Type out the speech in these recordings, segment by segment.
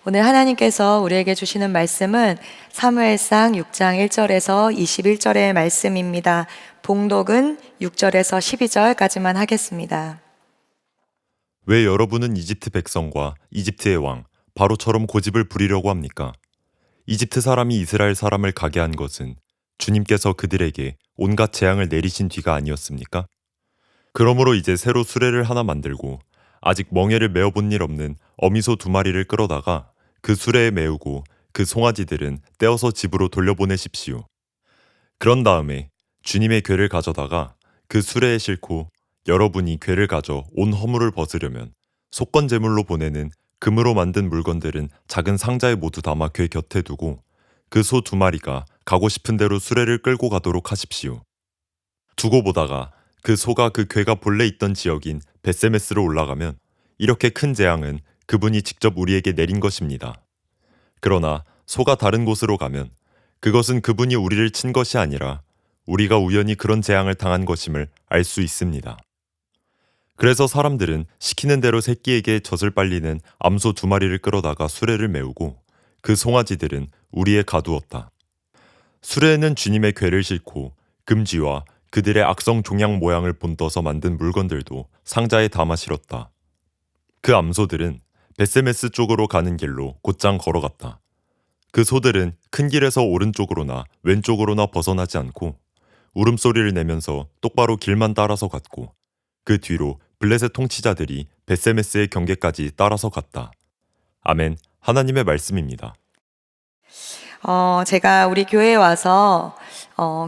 오늘 하나님께서 우리에게 주시는 말씀은 사무엘상 6장 1절에서 21절의 말씀입니다. 봉독은 6절에서 12절까지만 하겠습니다. 왜 여러분은 이집트 백성과 이집트의 왕 바로처럼 고집을 부리려고 합니까? 이집트 사람이 이스라엘 사람을 가게 한 것은 주님께서 그들에게 온갖 재앙을 내리신 뒤가 아니었습니까? 그러므로 이제 새로 수레를 하나 만들고 아직 멍에를 메어본 일 없는 어미소 2마리를 끌어다가 그 수레에 메우고 그 송아지들은 떼어서 집으로 돌려보내십시오. 그런 다음에 주님의 궤를 가져다가 그 수레에 싣고 여러분이 궤를 가져 온 허물을 벗으려면 속건 제물로 보내는 금으로 만든 물건들은 작은 상자에 모두 담아 궤 곁에 두고 그 소 2마리가 가고 싶은 대로 수레를 끌고 가도록 하십시오. 두고 보다가 그 소가 그 궤가 본래 있던 지역인 벳세메스로 올라가면 이렇게 큰 재앙은 그분이 직접 우리에게 내린 것입니다. 그러나 소가 다른 곳으로 가면 그것은 그분이 우리를 친 것이 아니라 우리가 우연히 그런 재앙을 당한 것임을 알 수 있습니다. 그래서 사람들은 시키는 대로 새끼에게 젖을 빨리는 암소 2마리를 끌어다가 수레를 메우고 그 송아지들은 우리에 가두었다. 수레에는 주님의 궤를 싣고 금쥐와 그들의 악성 종양 모양을 본떠서 만든 물건들도 상자에 담아 실었다. 그 암소들은 벳세메스 쪽으로 가는 길로 곧장 걸어갔다. 그 소들은 큰 길에서 오른쪽으로나 왼쪽으로나 벗어나지 않고 울음소리를 내면서 똑바로 길만 따라서 갔고 그 뒤로 블레셋 통치자들이 벳세메스의 경계까지 따라서 갔다. 아멘. 하나님의 말씀입니다. 제가 우리 교회에 와서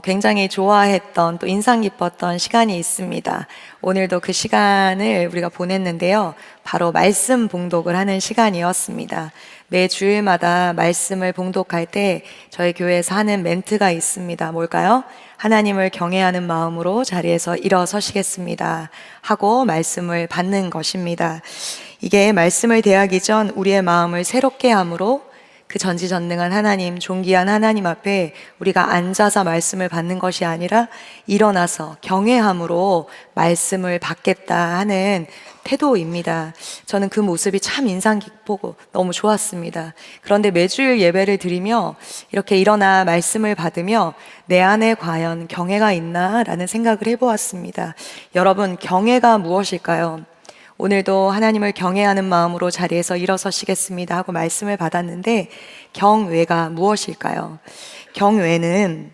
굉장히 좋아했던 또 인상 깊었던 시간이 있습니다. 오늘도 그 시간을 우리가 보냈는데요. 바로 말씀 봉독을 하는 시간이었습니다. 매 주일마다 말씀을 봉독할 때 저희 교회에서 하는 멘트가 있습니다. 뭘까요? 하나님을 경외하는 마음으로 자리에서 일어서시겠습니다 하고 말씀을 받는 것입니다. 이게 말씀을 대하기 전 우리의 마음을 새롭게 함으로 그 전지전능한 하나님, 존귀한 하나님 앞에 우리가 앉아서 말씀을 받는 것이 아니라 일어나서 경외함으로 말씀을 받겠다 하는 태도입니다. 저는 그 모습이 참 인상 깊고 너무 좋았습니다. 그런데 매주일 예배를 드리며 이렇게 일어나 말씀을 받으며 내 안에 과연 경외가 있나라는 생각을 해보았습니다. 여러분, 경외가 무엇일까요? 오늘도 하나님을 경외하는 마음으로 자리에서 일어서시겠습니다 하고 말씀을 받았는데 경외가 무엇일까요? 경외는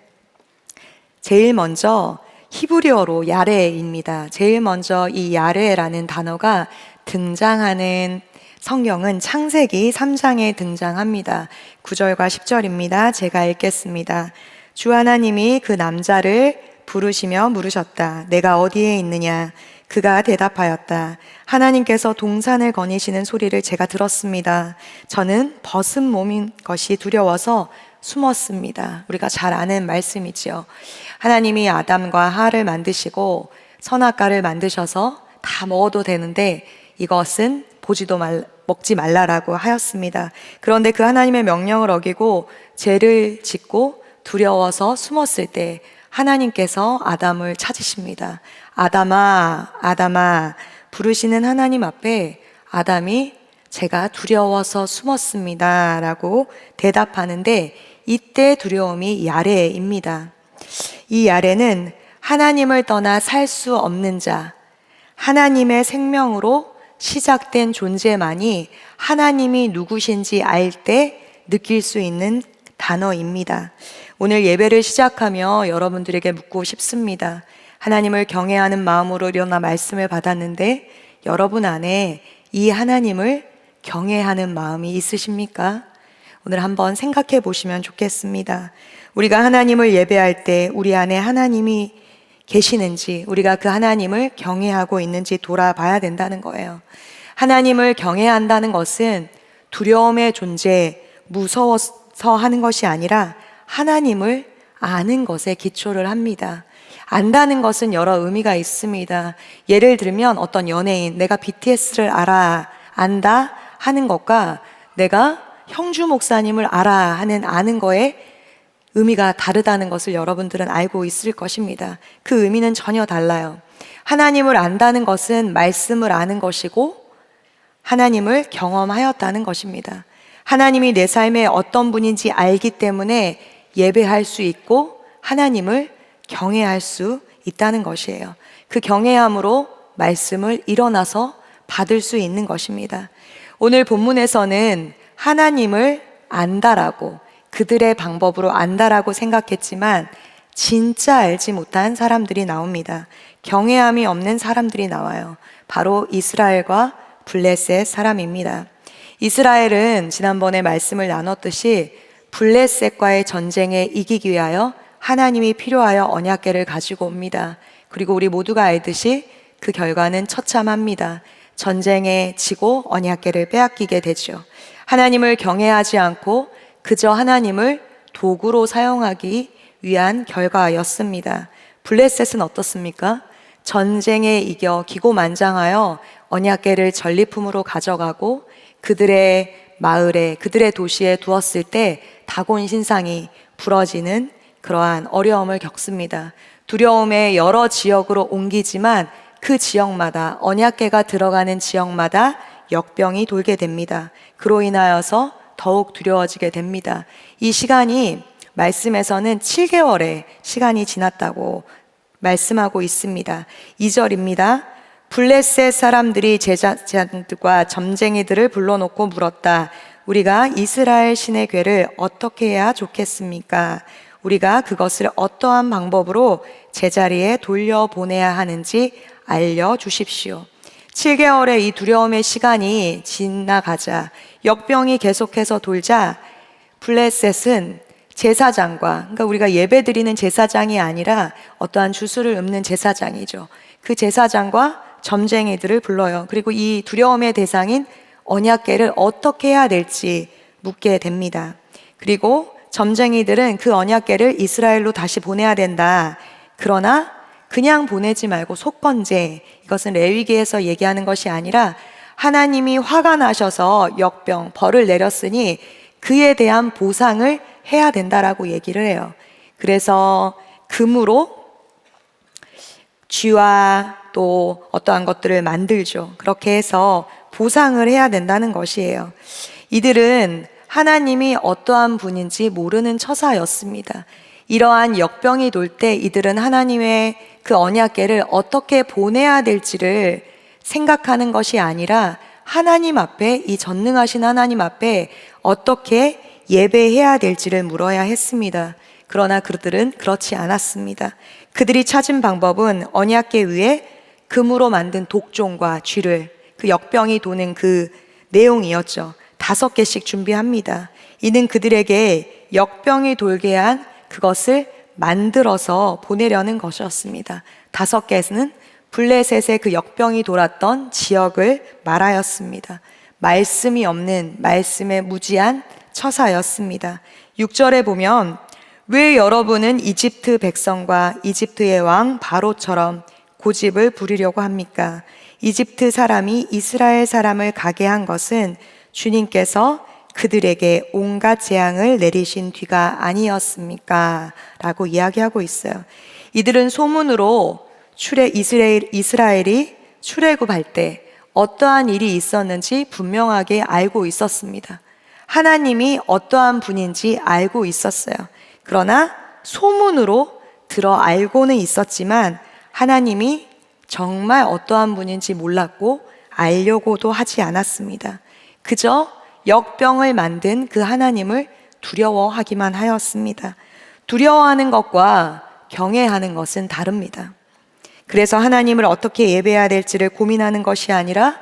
제일 먼저 히브리어로 야레입니다. 제일 먼저 이 야레라는 단어가 등장하는 성경은 창세기 3장에 등장합니다. 9절과 10절입니다. 제가 읽겠습니다. 주 하나님이 그 남자를 부르시며 물으셨다. 내가 어디에 있느냐? 그가 대답하였다. 하나님께서 동산을 거니시는 소리를 제가 들었습니다. 저는 벗은 몸인 것이 두려워서 숨었습니다. 우리가 잘 아는 말씀이지요. 하나님이 아담과 하와를 만드시고 선악과를 만드셔서 다 먹어도 되는데 이것은 먹지 말라라고 하였습니다. 그런데 그 하나님의 명령을 어기고 죄를 짓고 두려워서 숨었을 때 하나님께서 아담을 찾으십니다. 아담아, 아담아 부르시는 하나님 앞에 아담이 제가 두려워서 숨었습니다 라고 대답하는데 이때 두려움이 야레입니다. 이 야레는 하나님을 떠나 살 수 없는 자, 하나님의 생명으로 시작된 존재만이 하나님이 누구신지 알 때 느낄 수 있는 단어입니다. 오늘 예배를 시작하며 여러분들에게 묻고 싶습니다. 하나님을 경외하는 마음으로 일어나 말씀을 받았는데 여러분 안에 이 하나님을 경외하는 마음이 있으십니까? 오늘 한번 생각해 보시면 좋겠습니다. 우리가 하나님을 예배할 때 우리 안에 하나님이 계시는지, 우리가 그 하나님을 경외하고 있는지 돌아봐야 된다는 거예요. 하나님을 경외한다는 것은 두려움의 존재, 무서워서 하는 것이 아니라 하나님을 아는 것에 기초를 합니다. 안다는 것은 여러 의미가 있습니다. 예를 들면 어떤 연예인, 내가 BTS를 안다 하는 것과 내가 형주 목사님을 하는 아는 거에 의미가 다르다는 것을 여러분들은 알고 있을 것입니다. 그 의미는 전혀 달라요. 하나님을 안다는 것은 말씀을 아는 것이고 하나님을 경험하였다는 것입니다. 하나님이 내 삶에 어떤 분인지 알기 때문에 예배할 수 있고 하나님을 경외할 수 있다는 것이에요. 그 경외함으로 말씀을 일어나서 받을 수 있는 것입니다. 오늘 본문에서는 하나님을 안다라고, 그들의 방법으로 안다라고 생각했지만 진짜 알지 못한 사람들이 나옵니다. 경외함이 없는 사람들이 나와요. 바로 이스라엘과 블레셋 사람입니다. 이스라엘은 지난번에 말씀을 나눴듯이 블레셋과의 전쟁에 이기기 위하여 하나님이 필요하여 언약궤를 가지고 옵니다. 그리고 우리 모두가 알듯이 그 결과는 처참합니다. 전쟁에 지고 언약궤를 빼앗기게 되죠. 하나님을 경외하지 않고 그저 하나님을 도구로 사용하기 위한 결과였습니다. 블레셋은 어떻습니까? 전쟁에 이겨 기고만장하여 언약궤를 전리품으로 가져가고 그들의 마을에, 그들의 도시에 두었을 때 다곤 신상이 부러지는 그러한 어려움을 겪습니다. 두려움에 여러 지역으로 옮기지만 그 지역마다, 언약궤가 들어가는 지역마다 역병이 돌게 됩니다. 그로 인하여서 더욱 두려워지게 됩니다. 이 시간이 말씀에서는 7개월의 시간이 지났다고 말씀하고 있습니다. 2절입니다. 블레셋 사람들이 제사장들과 점쟁이들을 불러놓고 물었다. 우리가 이스라엘 신의 궤를 어떻게 해야 좋겠습니까? 우리가 그것을 어떠한 방법으로 제자리에 돌려보내야 하는지 알려주십시오. 7개월의 이 두려움의 시간이 지나가자, 역병이 계속해서 돌자 블레셋은 제사장과, 그러니까 우리가 예배드리는 제사장이 아니라 어떠한 주술을 읊는 제사장이죠. 그 제사장과 점쟁이들을 불러요. 그리고 이 두려움의 대상인 언약궤를 어떻게 해야 될지 묻게 됩니다. 그리고 점쟁이들은 그 언약궤를 이스라엘로 다시 보내야 된다. 그러나 그냥 보내지 말고 속건제, 이것은 레위기에서 얘기하는 것이 아니라 하나님이 화가 나셔서 역병, 벌을 내렸으니 그에 대한 보상을 해야 된다라고 얘기를 해요. 그래서 금으로 쥐와 또 어떠한 것들을 만들죠. 그렇게 해서 보상을 해야 된다는 것이에요. 이들은 하나님이 어떠한 분인지 모르는 처사였습니다. 이러한 역병이 돌 때 이들은 하나님의 그 언약궤를 어떻게 보내야 될지를 생각하는 것이 아니라 하나님 앞에, 이 전능하신 하나님 앞에 어떻게 예배해야 될지를 물어야 했습니다. 그러나 그들은 그렇지 않았습니다. 그들이 찾은 방법은 언약궤 위에 금으로 만든 독종과 쥐를, 그 역병이 도는 그 내용이었죠. 5개씩 준비합니다. 이는 그들에게 역병이 돌게 한 그것을 만들어서 보내려는 것이었습니다. 5개는 블레셋의 그 역병이 돌았던 지역을 말하였습니다. 말씀이 없는, 말씀에 무지한 처사였습니다. 6절에 보면 왜 여러분은 이집트 백성과 이집트의 왕 바로처럼 고집을 부리려고 합니까? 이집트 사람이 이스라엘 사람을 가게 한 것은 주님께서 그들에게 온갖 재앙을 내리신 뒤가 아니었습니까? 라고 이야기하고 있어요. 이들은 소문으로 이스라엘이 출애굽할 때 어떠한 일이 있었는지 분명하게 알고 있었습니다. 하나님이 어떠한 분인지 알고 있었어요. 그러나 소문으로 들어 알고는 있었지만 하나님이 정말 어떠한 분인지 몰랐고 알려고도 하지 않았습니다. 그저 역병을 만든 그 하나님을 두려워하기만 하였습니다. 두려워하는 것과 경외하는 것은 다릅니다. 그래서 하나님을 어떻게 예배해야 될지를 고민하는 것이 아니라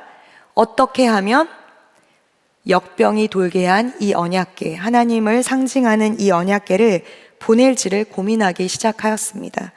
어떻게 하면 역병이 돌게 한 이 언약궤, 하나님을 상징하는 이 언약궤를 보낼지를 고민하기 시작하였습니다.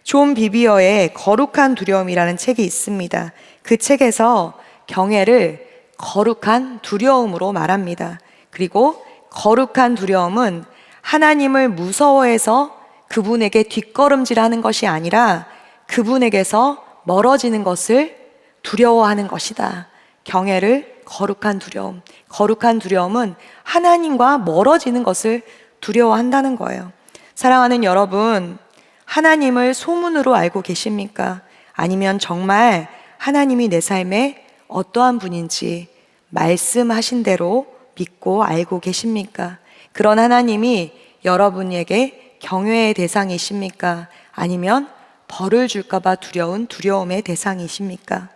존 비비어의 거룩한 두려움이라는 책이 있습니다. 그 책에서 경외를 거룩한 두려움으로 말합니다. 그리고 거룩한 두려움은 하나님을 무서워해서 그분에게 뒷걸음질하는 것이 아니라 그분에게서 멀어지는 것을 두려워하는 것이다. 경외를 거룩한 두려움. 거룩한 두려움은 하나님과 멀어지는 것을 두려워한다는 거예요. 사랑하는 여러분, 하나님을 소문으로 알고 계십니까? 아니면 정말 하나님이 내 삶에 어떠한 분인지 말씀하신 대로 믿고 알고 계십니까? 그런 하나님이 여러분에게 경외의 대상이십니까? 아니면 벌을 줄까봐 두려운 두려움의 대상이십니까?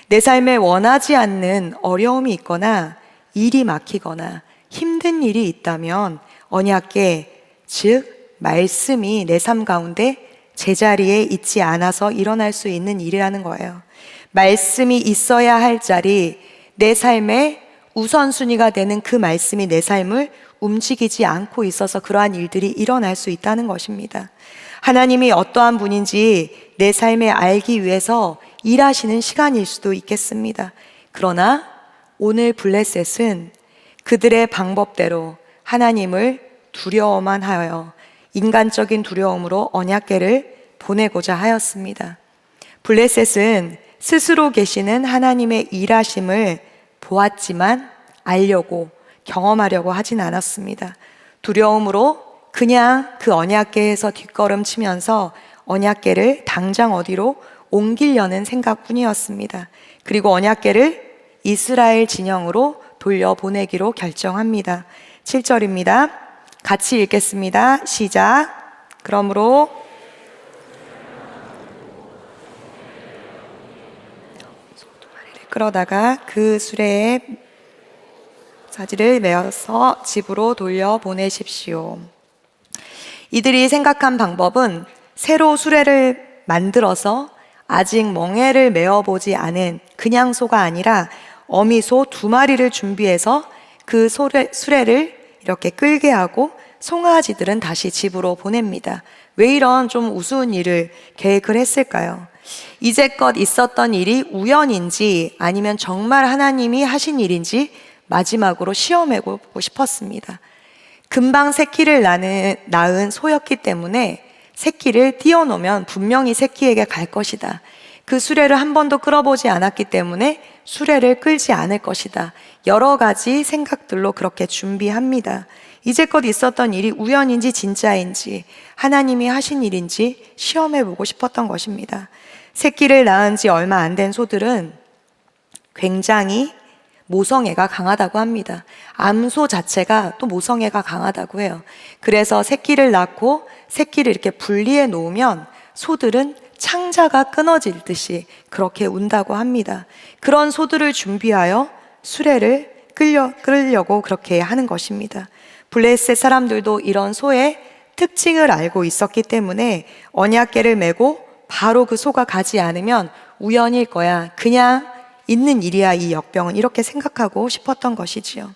내 삶에 원하지 않는 어려움이 있거나 일이 막히거나 힘든 일이 있다면 언약궤, 즉 말씀이 내 삶 가운데 제자리에 있지 않아서 일어날 수 있는 일이라는 거예요. 말씀이 있어야 할 자리, 내 삶의 우선순위가 되는 그 말씀이 내 삶을 움직이지 않고 있어서 그러한 일들이 일어날 수 있다는 것입니다. 하나님이 어떠한 분인지 내 삶에 알기 위해서 일하시는 시간일 수도 있겠습니다. 그러나 오늘 블레셋은 그들의 방법대로 하나님을 두려워만 하여 인간적인 두려움으로 언약궤를 보내고자 하였습니다. 블레셋은 스스로 계시는 하나님의 일하심을 보았지만 알려고 경험하려고 하진 않았습니다. 두려움으로 그냥 그 언약궤에서 뒷걸음치면서 언약궤를 당장 어디로 옮기려는 생각뿐이었습니다. 그리고 언약궤를 이스라엘 진영으로 돌려보내기로 결정합니다. 7절입니다. 같이 읽겠습니다. 시작. 그러므로 끌어다가 그 수레에 사지를 메어서 집으로 돌려보내십시오. 이들이 생각한 방법은 새로 수레를 만들어서 아직 멍에를 메어보지 않은 그냥 소가 아니라 어미소 2마리를 준비해서 그 수레를 이렇게 끌게 하고 송아지들은 다시 집으로 보냅니다. 왜 이런 좀 우스운 일을 계획을 했을까요? 이제껏 있었던 일이 우연인지 아니면 정말 하나님이 하신 일인지 마지막으로 시험해보고 싶었습니다. 금방 새끼를 낳은 소였기 때문에 새끼를 띄워놓으면 분명히 새끼에게 갈 것이다. 그 수레를 한 번도 끌어보지 않았기 때문에 수레를 끌지 않을 것이다. 여러 가지 생각들로 그렇게 준비합니다. 이제껏 있었던 일이 우연인지 진짜인지 하나님이 하신 일인지 시험해보고 싶었던 것입니다. 새끼를 낳은 지 얼마 안 된 소들은 굉장히 모성애가 강하다고 합니다. 암소 자체가 또 모성애가 강하다고 해요. 그래서 새끼를 낳고 새끼를 이렇게 분리해 놓으면 소들은 창자가 끊어질 듯이 그렇게 운다고 합니다. 그런 소들을 준비하여 수레를 끌려고 그렇게 하는 것입니다. 블레셋 사람들도 이런 소의 특징을 알고 있었기 때문에 언약궤를 메고 바로 그 소가 가지 않으면 우연일 거야. 그냥 있는 일이야, 이 역병은. 이렇게 생각하고 싶었던 것이지요.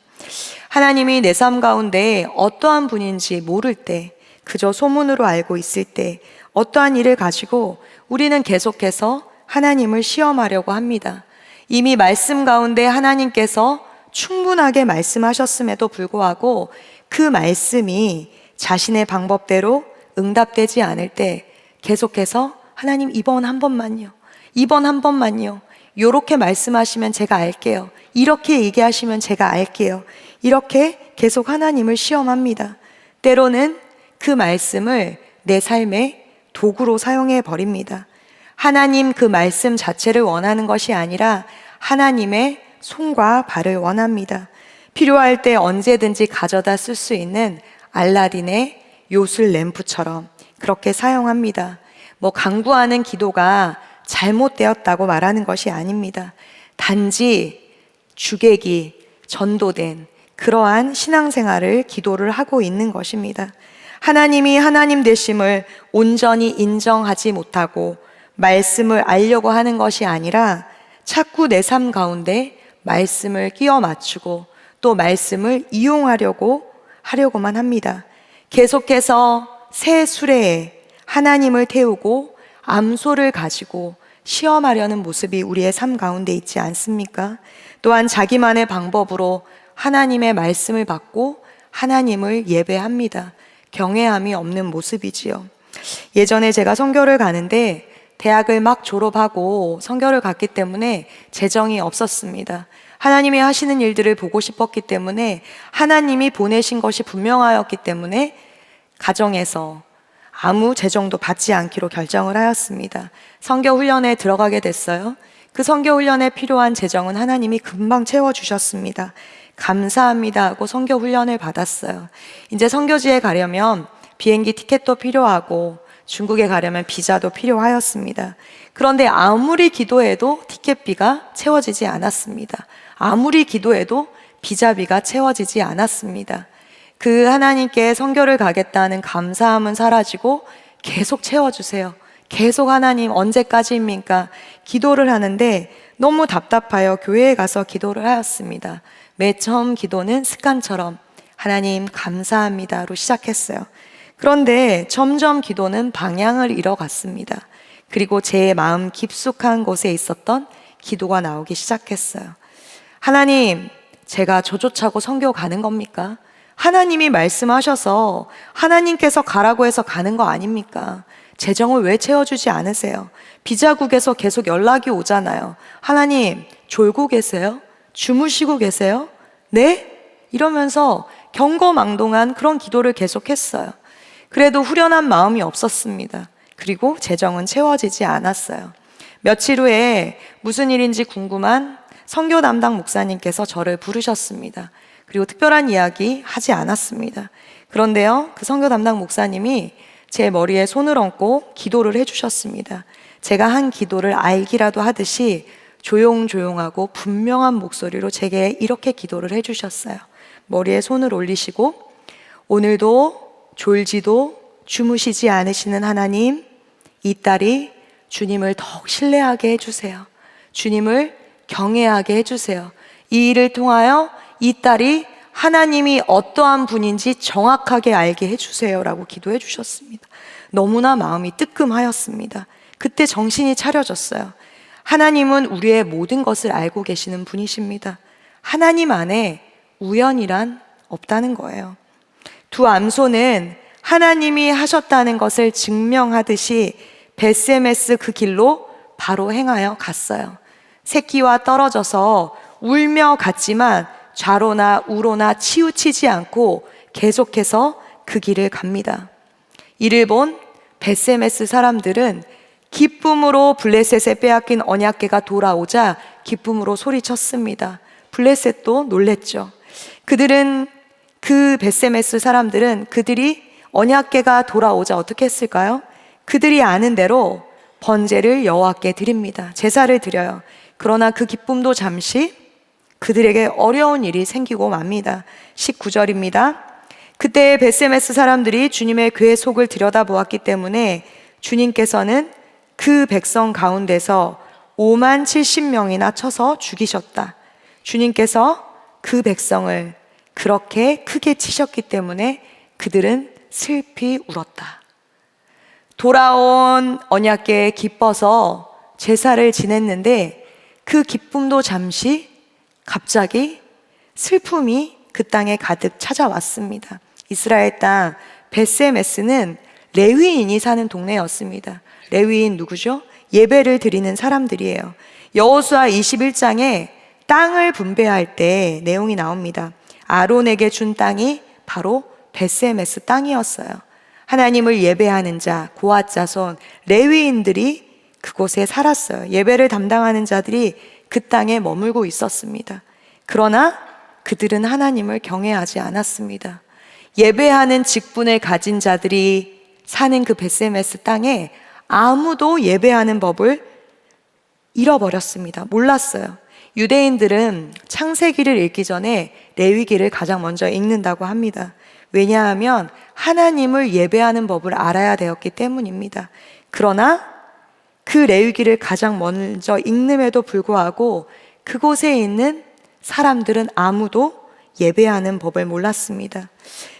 하나님이 내 삶 가운데 어떠한 분인지 모를 때, 그저 소문으로 알고 있을 때, 어떠한 일을 가지고 우리는 계속해서 하나님을 시험하려고 합니다. 이미 말씀 가운데 하나님께서 충분하게 말씀하셨음에도 불구하고 그 말씀이 자신의 방법대로 응답되지 않을 때 계속해서 하나님 이번 한 번만요. 이번 한 번만요. 이렇게 말씀하시면 제가 알게요. 이렇게 얘기하시면 제가 알게요. 이렇게 계속 하나님을 시험합니다. 때로는 그 말씀을 내 삶의 도구로 사용해 버립니다. 하나님 그 말씀 자체를 원하는 것이 아니라 하나님의 손과 발을 원합니다. 필요할 때 언제든지 가져다 쓸 수 있는 알라딘의 요술 램프처럼 그렇게 사용합니다. 간구하는 기도가 잘못되었다고 말하는 것이 아닙니다. 단지 주객이 전도된 그러한 신앙생활을 기도를 하고 있는 것입니다. 하나님이 하나님 되심을 온전히 인정하지 못하고 말씀을 알려고 하는 것이 아니라 자꾸 내 삶 가운데 말씀을 끼워 맞추고 또 말씀을 하려고만 합니다. 계속해서 새 수레에 하나님을 태우고 암소를 가지고 시험하려는 모습이 우리의 삶 가운데 있지 않습니까? 또한 자기만의 방법으로 하나님의 말씀을 받고 하나님을 예배합니다. 경외함이 없는 모습이지요. 예전에 제가 선교를 가는데 대학을 막 졸업하고 선교를 갔기 때문에 재정이 없었습니다. 하나님이 하시는 일들을 보고 싶었기 때문에 하나님이 보내신 것이 분명하였기 때문에 가정에서 아무 재정도 받지 않기로 결정을 하였습니다. 선교 훈련에 들어가게 됐어요. 그 선교 훈련에 필요한 재정은 하나님이 금방 채워주셨습니다. 감사합니다 하고 선교 훈련을 받았어요. 이제 선교지에 가려면 비행기 티켓도 필요하고 중국에 가려면 비자도 필요하였습니다. 그런데 아무리 기도해도 티켓비가 채워지지 않았습니다. 아무리 기도해도 비자비가 채워지지 않았습니다. 그 하나님께 선교를 가겠다는 감사함은 사라지고 계속 채워주세요. 계속 하나님 언제까지입니까? 기도를 하는데 너무 답답하여 교회에 가서 기도를 하였습니다. 맨 처음 기도는 습관처럼 하나님 감사합니다로 시작했어요. 그런데 점점 기도는 방향을 잃어갔습니다. 그리고 제 마음 깊숙한 곳에 있었던 기도가 나오기 시작했어요. 하나님, 제가 저조차고 선교 가는 겁니까? 하나님이 말씀하셔서 하나님께서 가라고 해서 가는 거 아닙니까? 재정을 왜 채워주지 않으세요? 비자국에서 계속 연락이 오잖아요. 하나님, 졸고 계세요? 주무시고 계세요? 네? 이러면서 경거망동한 그런 기도를 계속했어요. 그래도 후련한 마음이 없었습니다. 그리고 재정은 채워지지 않았어요. 며칠 후에 무슨 일인지 궁금한 선교 담당 목사님께서 저를 부르셨습니다. 그리고 특별한 이야기 하지 않았습니다. 그런데요, 그 선교 담당 목사님이 제 머리에 손을 얹고 기도를 해주셨습니다. 제가 한 기도를 알기라도 하듯이 조용조용하고 분명한 목소리로 제게 이렇게 기도를 해주셨어요. 머리에 손을 올리시고, 오늘도 졸지도 주무시지 않으시는 하나님, 이 딸이 주님을 더욱 신뢰하게 해주세요. 주님을 경외하게 해주세요. 이 일을 통하여 이 딸이 하나님이 어떠한 분인지 정확하게 알게 해주세요 라고 기도해 주셨습니다. 너무나 마음이 뜨끔하였습니다. 그때 정신이 차려졌어요. 하나님은 우리의 모든 것을 알고 계시는 분이십니다. 하나님 안에 우연이란 없다는 거예요. 두 암소는 하나님이 하셨다는 것을 증명하듯이 베스메스 그 길로 바로 행하여 갔어요. 새끼와 떨어져서 울며 갔지만 좌로나 우로나 치우치지 않고 계속해서 그 길을 갑니다. 이를 본 베스메스 사람들은 기쁨으로 블레셋에 빼앗긴 언약궤가 돌아오자 기쁨으로 소리쳤습니다. 블레셋도 놀랬죠. 그 베스메스 사람들은 그들이 언약궤가 돌아오자 어떻게 했을까요? 그들이 아는 대로 번제를 여호와께 드립니다. 제사를 드려요. 그러나 그 기쁨도 잠시 그들에게 어려운 일이 생기고 맙니다. 19절입니다. 그때 베스메스 사람들이 주님의 궤 속을 들여다보았기 때문에 주님께서는 그 백성 가운데서 5만 70명이나 쳐서 죽이셨다. 주님께서 그 백성을 그렇게 크게 치셨기 때문에 그들은 슬피 울었다. 돌아온 언약궤에 기뻐서 제사를 지냈는데 그 기쁨도 잠시 갑자기 슬픔이 그 땅에 가득 찾아왔습니다. 이스라엘 땅 베스메스는 레위인이 사는 동네였습니다. 레위인 누구죠? 예배를 드리는 사람들이에요. 여호수아 21장에 땅을 분배할 때 내용이 나옵니다. 아론에게 준 땅이 바로 베스메스 땅이었어요. 하나님을 예배하는 자, 고앗 자손, 레위인들이 그곳에 살았어요. 예배를 담당하는 자들이 그 땅에 머물고 있었습니다. 그러나 그들은 하나님을 경외하지 않았습니다. 예배하는 직분을 가진 자들이 사는 그 베스메스 땅에 아무도 예배하는 법을 잃어버렸습니다. 몰랐어요. 유대인들은 창세기를 읽기 전에 레위기를 가장 먼저 읽는다고 합니다. 왜냐하면 하나님을 예배하는 법을 알아야 되었기 때문입니다. 그러나 그 레위기를 가장 먼저 읽음에도 불구하고 그곳에 있는 사람들은 아무도 예배하는 법을 몰랐습니다.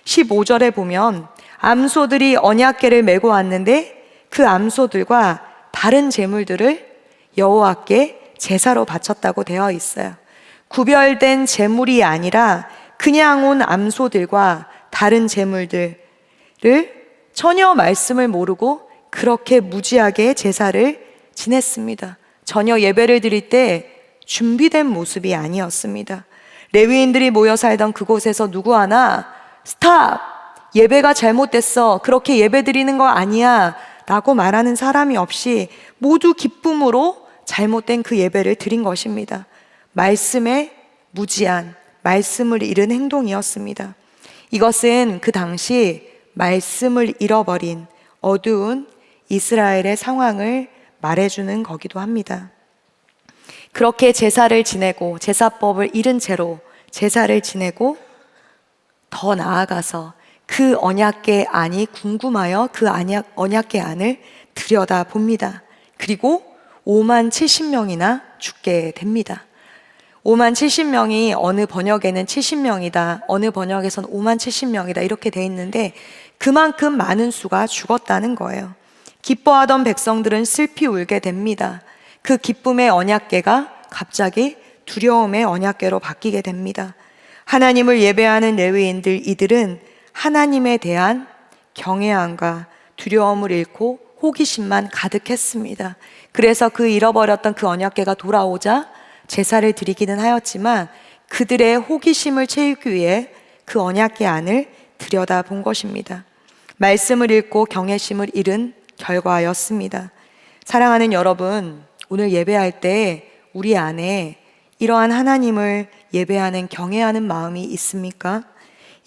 15절에 보면 암소들이 언약궤를 메고 왔는데 그 암소들과 다른 제물들을 여호와께 제사로 바쳤다고 되어 있어요. 구별된 제물이 아니라 그냥 온 암소들과 다른 제물들을 전혀 말씀을 모르고 그렇게 무지하게 제사를 지냈습니다. 전혀 예배를 드릴 때 준비된 모습이 아니었습니다. 레위인들이 모여 살던 그곳에서 누구 하나 스탑! 예배가 잘못됐어. 그렇게 예배 드리는 거 아니야. 라고 말하는 사람이 없이 모두 기쁨으로 잘못된 그 예배를 드린 것입니다. 말씀에 무지한, 말씀을 잃은 행동이었습니다. 이것은 그 당시 말씀을 잃어버린 어두운 이스라엘의 상황을 말해주는 거기도 합니다. 그렇게 제사를 지내고 제사법을 잃은 채로 제사를 지내고 더 나아가서 그 언약궤 안이 궁금하여 그 언약궤 안을 들여다 봅니다. 그리고 5만 70명이나 죽게 됩니다. 5만 70명이 어느 번역에는 70명이다, 어느 번역에서는 5만 70명이다 이렇게 돼 있는데 그만큼 많은 수가 죽었다는 거예요. 기뻐하던 백성들은 슬피 울게 됩니다. 그 기쁨의 언약궤가 갑자기 두려움의 언약궤로 바뀌게 됩니다. 하나님을 예배하는 레위인들, 이들은 하나님에 대한 경외함과 두려움을 잃고 호기심만 가득했습니다. 그래서 그 잃어버렸던 그 언약궤가 돌아오자 제사를 드리기는 하였지만 그들의 호기심을 채우기 위해 그 언약궤 안을 들여다본 것입니다. 말씀을 읽고 경외심을 잃은 결과였습니다. 사랑하는 여러분, 오늘 예배할 때 우리 안에 이러한 하나님을 예배하는 경외하는 마음이 있습니까?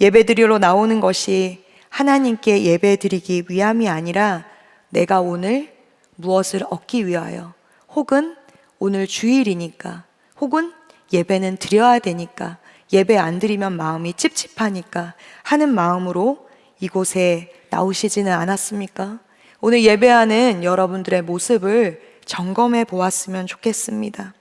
예배드리러 나오는 것이 하나님께 예배드리기 위함이 아니라 내가 오늘 무엇을 얻기 위하여, 혹은 오늘 주일이니까, 혹은 예배는 드려야 되니까, 예배 안 드리면 마음이 찝찝하니까 하는 마음으로 이곳에 나오시지는 않았습니까? 오늘 예배하는 여러분들의 모습을 점검해 보았으면 좋겠습니다.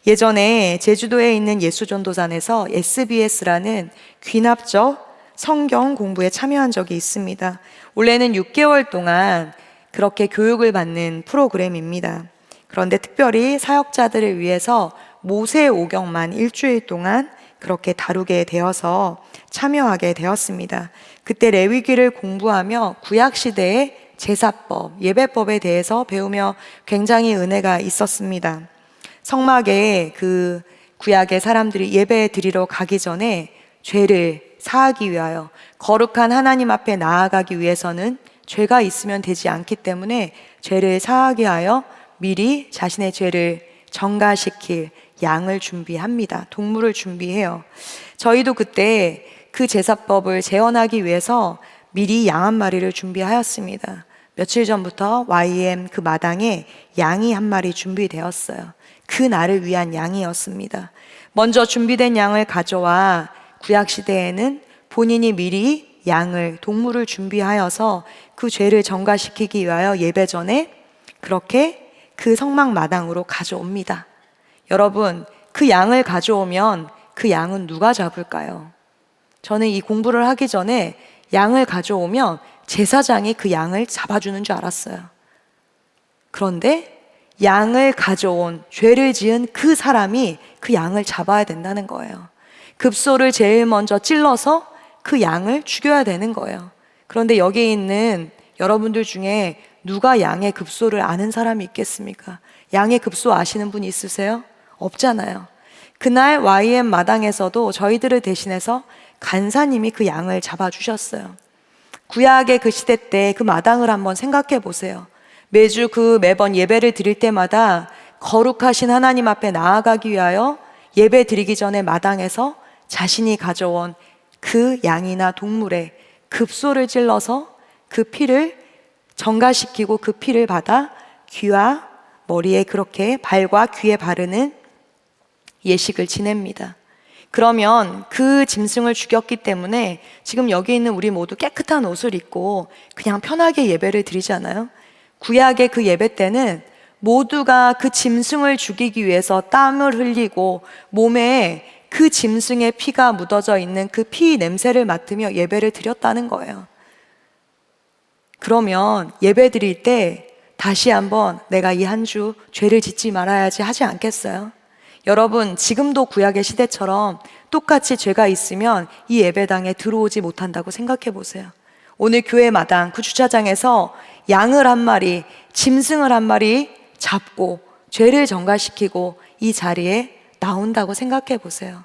예전에 제주도에 있는 예수전도단에서 SBS라는 귀납적 성경 공부에 참여한 적이 있습니다. 원래는 6개월 동안 그렇게 교육을 받는 프로그램입니다. 그런데 특별히 사역자들을 위해서 모세오경만 일주일 동안 그렇게 다루게 되어서 참여하게 되었습니다. 그때 레위기를 공부하며 구약시대의 제사법, 예배법에 대해서 배우며 굉장히 은혜가 있었습니다. 성막에 그 구약의 사람들이 예배 드리러 가기 전에 죄를 사하기 위하여, 거룩한 하나님 앞에 나아가기 위해서는 죄가 있으면 되지 않기 때문에 죄를 사하게 하여 미리 자신의 죄를 정가시킬 양을 준비합니다. 동물을 준비해요. 저희도 그때 그 제사법을 재현하기 위해서 미리 양 한 마리를 준비하였습니다. 며칠 전부터 YM 그 마당에 양이 한 마리 준비되었어요. 그 날을 위한 양이었습니다. 먼저 준비된 양을 가져와 구약시대에는 본인이 미리 양을, 동물을 준비하여서 그 죄를 정가시키기 위하여 예배 전에 그렇게 그 성막 마당으로 가져옵니다. 여러분, 그 양을 가져오면 그 양은 누가 잡을까요? 저는 이 공부를 하기 전에 양을 가져오면 제사장이 그 양을 잡아주는 줄 알았어요. 그런데 양을 가져온, 죄를 지은 그 사람이 그 양을 잡아야 된다는 거예요. 급소를 제일 먼저 찔러서 그 양을 죽여야 되는 거예요. 그런데 여기 있는 여러분들 중에 누가 양의 급소를 아는 사람이 있겠습니까? 양의 급소 아시는 분 있으세요? 없잖아요. 그날 YM 마당에서도 저희들을 대신해서 간사님이 그 양을 잡아주셨어요. 구약의 그 시대 때 그 마당을 한번 생각해 보세요. 매번 예배를 드릴 때마다 거룩하신 하나님 앞에 나아가기 위하여 예배 드리기 전에 마당에서 자신이 가져온 그 양이나 동물의 급소를 찔러서 그 피를 정가시키고 그 피를 받아 귀와 머리에, 그렇게 발과 귀에 바르는 예식을 지냅니다. 그러면 그 짐승을 죽였기 때문에 지금 여기 있는 우리 모두 깨끗한 옷을 입고 그냥 편하게 예배를 드리잖아요. 구약의 그 예배 때는 모두가 그 짐승을 죽이기 위해서 땀을 흘리고 몸에 그 짐승의 피가 묻어져 있는 그 피 냄새를 맡으며 예배를 드렸다는 거예요. 그러면 예배 드릴 때 다시 한번 내가 이 한 주 죄를 짓지 말아야지 하지 않겠어요? 여러분, 지금도 구약의 시대처럼 똑같이 죄가 있으면 이 예배당에 들어오지 못한다고 생각해 보세요. 오늘 교회 마당 그 주차장에서 양을 한 마리, 짐승을 한 마리 잡고 죄를 정가시키고 이 자리에 나온다고 생각해 보세요.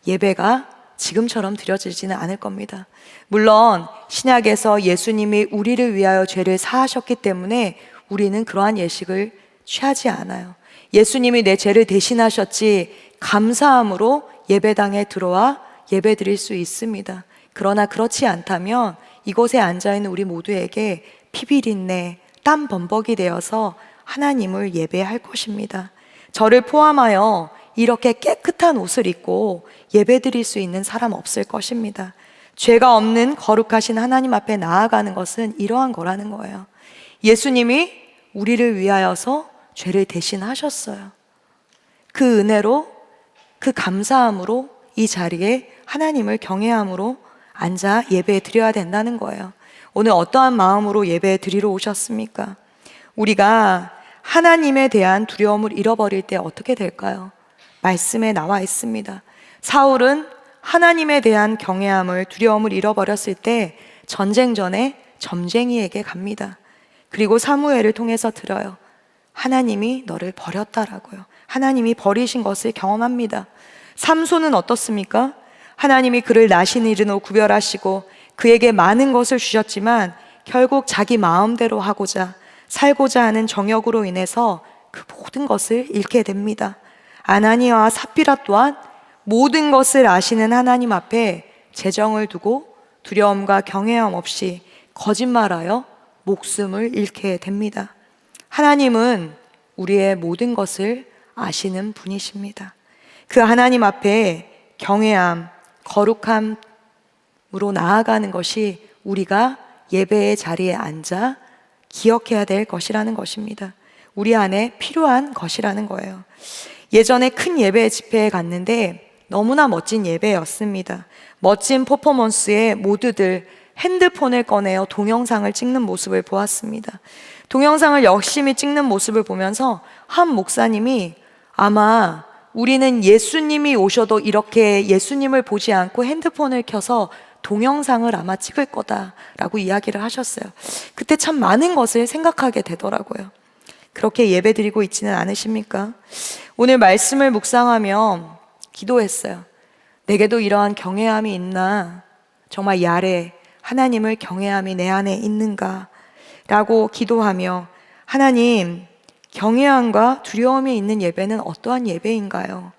예배가 지금처럼 드려지지는 않을 겁니다. 물론 신약에서 예수님이 우리를 위하여 죄를 사하셨기 때문에 우리는 그러한 예식을 취하지 않아요. 예수님이 내 죄를 대신하셨지 감사함으로 예배당에 들어와 예배 드릴 수 있습니다. 그러나 그렇지 않다면 이곳에 앉아있는 우리 모두에게 피비린내, 땀 범벅이 되어서 하나님을 예배할 것입니다. 저를 포함하여 이렇게 깨끗한 옷을 입고 예배 드릴 수 있는 사람 없을 것입니다. 죄가 없는 거룩하신 하나님 앞에 나아가는 것은 이러한 거라는 거예요. 예수님이 우리를 위하여서 죄를 대신하셨어요. 그 은혜로, 그 감사함으로 이 자리에 하나님을 경외함으로 앉아 예배 드려야 된다는 거예요. 오늘 어떠한 마음으로 예배 드리러 오셨습니까? 우리가 하나님에 대한 두려움을 잃어버릴 때 어떻게 될까요? 말씀에 나와 있습니다. 사울은 하나님에 대한 경외함을, 두려움을 잃어버렸을 때 전쟁 전에 점쟁이에게 갑니다. 그리고 사무엘을 통해서 들어요. 하나님이 너를 버렸다라고요. 하나님이 버리신 것을 경험합니다. 삼손은 어떻습니까? 하나님이 그를 나신 이르노 구별하시고 그에게 많은 것을 주셨지만 결국 자기 마음대로 하고자 살고자 하는 정욕으로 인해서 그 모든 것을 잃게 됩니다. 아나니아와 삽비라 또한 모든 것을 아시는 하나님 앞에 재정을 두고 두려움과 경외함 없이 거짓말하여 목숨을 잃게 됩니다. 하나님은 우리의 모든 것을 아시는 분이십니다. 그 하나님 앞에 경외함, 거룩함으로 나아가는 것이 우리가 예배의 자리에 앉아 기억해야 될 것이라는 것입니다. 우리 안에 필요한 것이라는 거예요. 예전에 큰 예배 집회에 갔는데 너무나 멋진 예배였습니다. 멋진 퍼포먼스에 모두들 핸드폰을 꺼내어 동영상을 찍는 모습을 보았습니다. 동영상을 열심히 찍는 모습을 보면서 한 목사님이 아마 우리는 예수님이 오셔도 이렇게 예수님을 보지 않고 핸드폰을 켜서 동영상을 아마 찍을 거다라고 이야기를 하셨어요. 그때 참 많은 것을 생각하게 되더라고요. 그렇게 예배드리고 있지는 않으십니까? 오늘 말씀을 묵상하며 기도했어요. 내게도 이러한 경외함이 있나? 정말 야래 하나님을 경외함이 내 안에 있는가? 라고 기도하며 하나님, 경외함과 두려움이 있는 예배는 어떠한 예배인가요?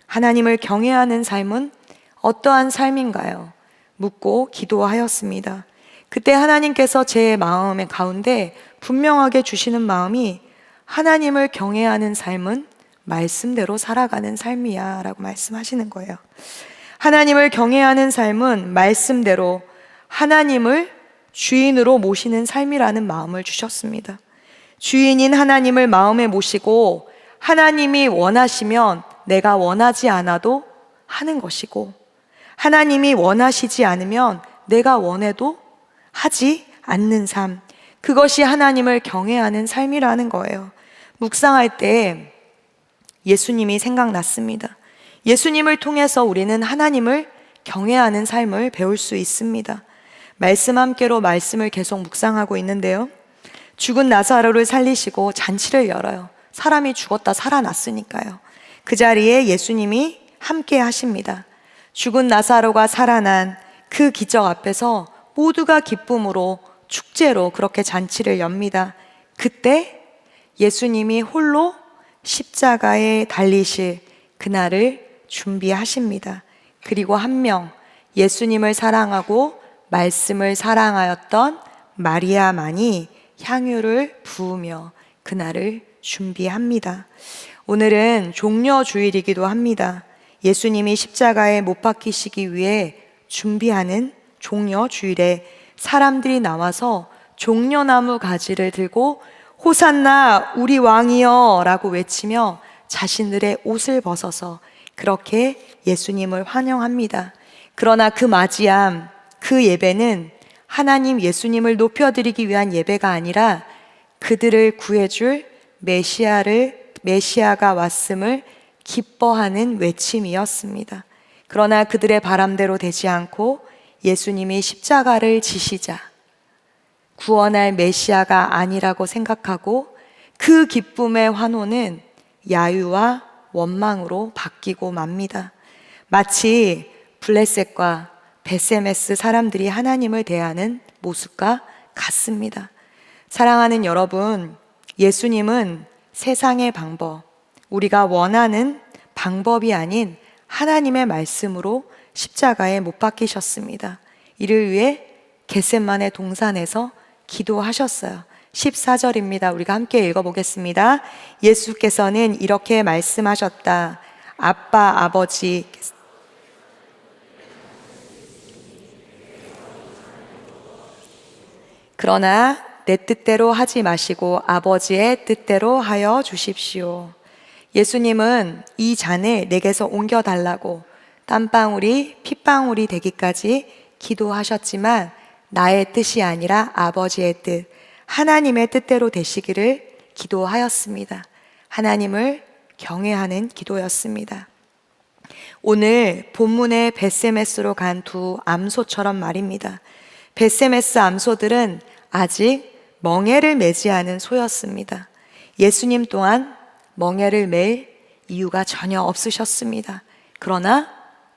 하나님을 경외하는 삶은 어떠한 삶인가요? 묻고 기도하였습니다. 그때 하나님께서 제 마음의 가운데 분명하게 주시는 마음이 하나님을 경외하는 삶은 말씀대로 살아가는 삶이야 라고 말씀하시는 거예요. 하나님을 경외하는 삶은 말씀대로 하나님을 주인으로 모시는 삶이라는 마음을 주셨습니다. 주인인 하나님을 마음에 모시고 하나님이 원하시면 내가 원하지 않아도 하는 것이고 하나님이 원하시지 않으면 내가 원해도 하지 않는 삶, 그것이 하나님을 경외하는 삶이라는 거예요. 묵상할 때 예수님이 생각났습니다. 예수님을 통해서 우리는 하나님을 경외하는 삶을 배울 수 있습니다. 말씀 함께로 말씀을 계속 묵상하고 있는데요. 죽은 나사로를 살리시고 잔치를 열어요. 사람이 죽었다 살아났으니까요. 그 자리에 예수님이 함께 하십니다. 죽은 나사로가 살아난 그 기적 앞에서 모두가 기쁨으로 축제로 그렇게 잔치를 엽니다. 그때 예수님이 홀로 십자가에 달리실 그날을 준비하십니다. 그리고 한 명, 예수님을 사랑하고 말씀을 사랑하였던 마리아만이 향유를 부으며 그날을 준비합니다. 오늘은 종려주일이기도 합니다. 예수님이 십자가에 못 박히시기 위해 준비하는 종려주일에 사람들이 나와서 종려나무 가지를 들고 호산나 우리 왕이여 라고 외치며 자신들의 옷을 벗어서 그렇게 예수님을 환영합니다. 그러나 그 맞이함, 그 예배는 하나님 예수님을 높여드리기 위한 예배가 아니라 그들을 구해줄 메시아가 왔음을 기뻐하는 외침이었습니다. 그러나 그들의 바람대로 되지 않고 예수님이 십자가를 지시자 구원할 메시아가 아니라고 생각하고 그 기쁨의 환호는 야유와 원망으로 바뀌고 맙니다. 마치 블레셋과 베세메스 사람들이 하나님을 대하는 모습과 같습니다. 사랑하는 여러분, 예수님은 세상의 방법, 우리가 원하는 방법이 아닌 하나님의 말씀으로 십자가에 못 박히셨습니다. 이를 위해 겟셋만의 동산에서 기도하셨어요. 14절입니다. 우리가 함께 읽어보겠습니다. 예수께서는 이렇게 말씀하셨다. 아빠, 아버지, 그러나 내 뜻대로 하지 마시고 아버지의 뜻대로 하여 주십시오. 예수님은 이 잔을 내게서 옮겨달라고 땀방울이 핏방울이 되기까지 기도하셨지만 나의 뜻이 아니라 아버지의 뜻, 하나님의 뜻대로 되시기를 기도하였습니다. 하나님을 경외하는 기도였습니다. 오늘 본문의 벳세메스로 간 두 암소처럼 말입니다. 벳세메스 암소들은 아직 멍에를 매지 않은 소였습니다. 예수님 또한 멍에를 맬 이유가 전혀 없으셨습니다. 그러나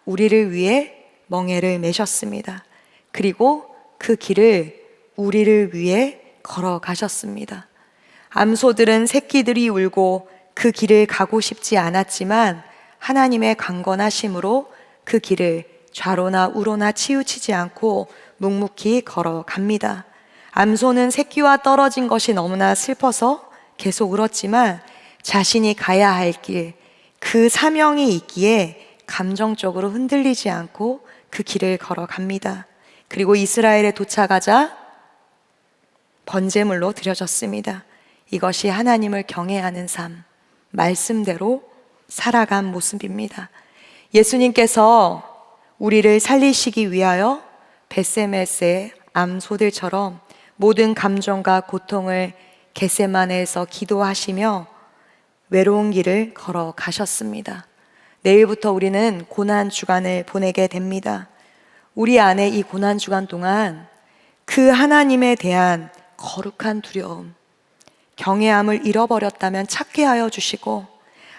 우리를 위해 멍에를 매셨습니다. 그리고 그 길을 우리를 위해 걸어가셨습니다. 암소들은 새끼들이 울고 그 길을 가고 싶지 않았지만 하나님의 강건하심으로 그 길을 좌로나 우로나 치우치지 않고 묵묵히 걸어갑니다. 암소는 새끼와 떨어진 것이 너무나 슬퍼서 계속 울었지만 자신이 가야 할 길, 그 사명이 있기에 감정적으로 흔들리지 않고 그 길을 걸어갑니다. 그리고 이스라엘에 도착하자 번제물로 드려졌습니다. 이것이 하나님을 경외하는 삶, 말씀대로 살아간 모습입니다. 예수님께서 우리를 살리시기 위하여 벳세메스의 암소들처럼 모든 감정과 고통을 겟세마네에서 기도하시며 외로운 길을 걸어가셨습니다. 내일부터 우리는 고난 주간을 보내게 됩니다. 우리 안에 이 고난 주간 동안 그 하나님에 대한 거룩한 두려움, 경외함을 잃어버렸다면 찾게 하여 주시고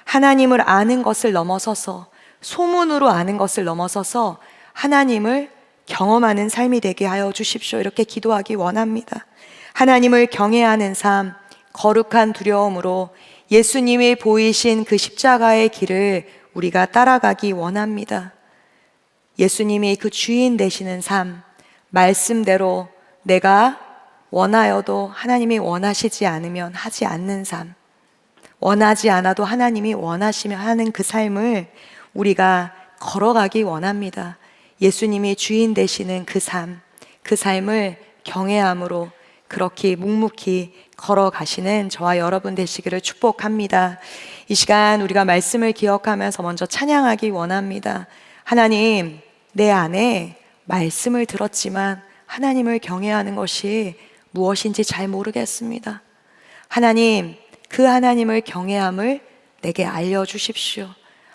하나님을 아는 것을 넘어서서 소문으로 아는 것을 넘어서서 하나님을 경험하는 삶이 되게 하여 주십시오. 이렇게 기도하기 원합니다. 하나님을 경외하는 삶, 거룩한 두려움으로 예수님이 보이신 그 십자가의 길을 우리가 따라가기 원합니다. 예수님이 그 주인 되시는 삶, 말씀대로 내가 원하여도 하나님이 원하시지 않으면 하지 않는 삶, 원하지 않아도 하나님이 원하시며 하는 그 삶을 우리가 걸어가기 원합니다. 예수님이 주인 되시는 그 삶, 그 삶을 경외함으로 그렇게 묵묵히 걸어가시는 저와 여러분 되시기를 축복합니다. 이 시간 우리가 말씀을 기억하면서 먼저 찬양하기 원합니다. 하나님, 내 안에 말씀을 들었지만 하나님을 경외하는 것이 무엇인지 잘 모르겠습니다. 하나님, 그 하나님을 경외함을 내게 알려주십시오.